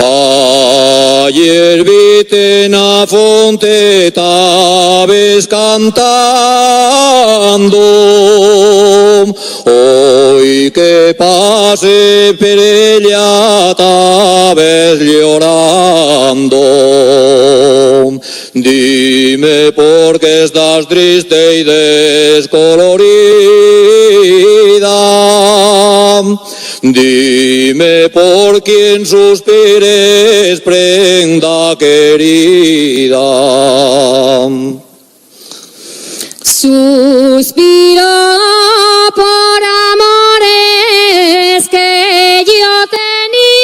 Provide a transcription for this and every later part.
Ayer vite en la fonte, estabas cantando. Hoy que pase per ella, estabas llorando. Dime por qué estás triste y descolorida. Dime por quién suspires, prenda querida. Suspiro por amores que yo tenía.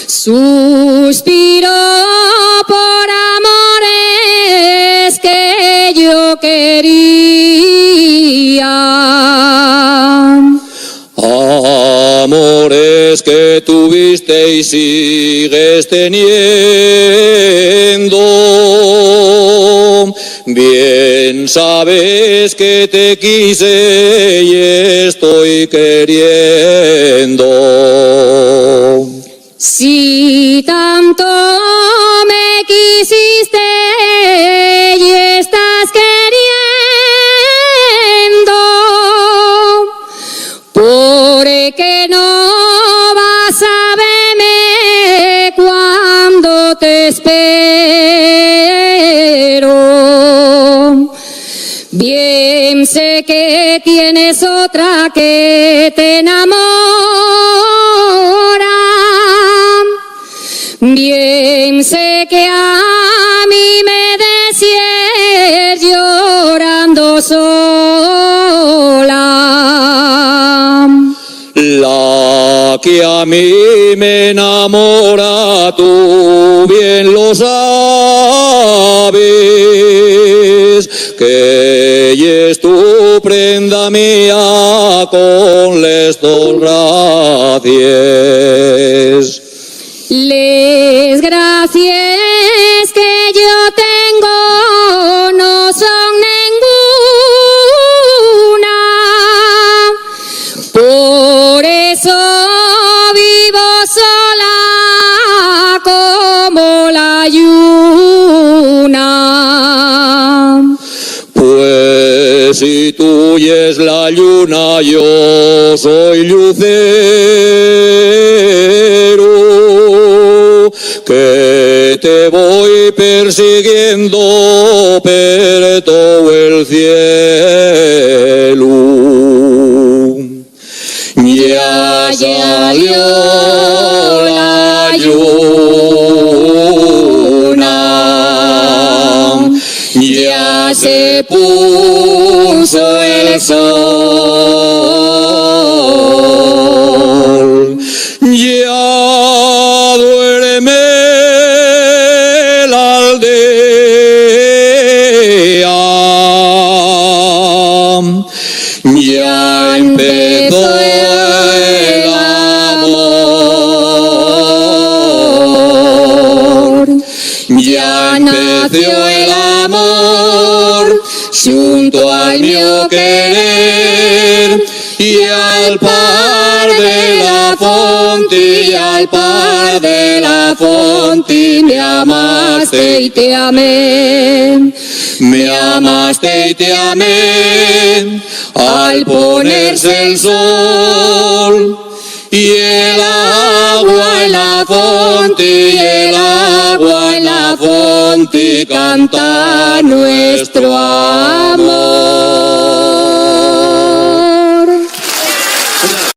Suspiro por amores que yo quería. Amores que tuviste y sigues teniendo. Bien sabes que te quise y estoy queriendo. Si tanto me quisiste y estás queriendo, ¿por qué no vas a verme cuando te espero? Bien sé que tienes otra que te enamora. Bien sé que a mí me decías llorando sola. La que a mí me enamora, tú bien lo sabes, que ella es tu prenda mía con les dos gracias. Les gracias que yo tengo no son ninguna, por eso vivo sola como la luna. Pues si tuya es la luna, yo soy lucero, que te voy persiguiendo por todo el cielo. Ya salió la luna, ya se puso el sol, ya duerme la aldea, ya empezó el amor, ya nació el amor junto al mío querer, y al par de la fonte, y al par de la fonte, me amaste y te amé, me amaste y te amé, al ponerse el sol, y el agua en la fonte, y el agua en la fonte, canta nuestro amor.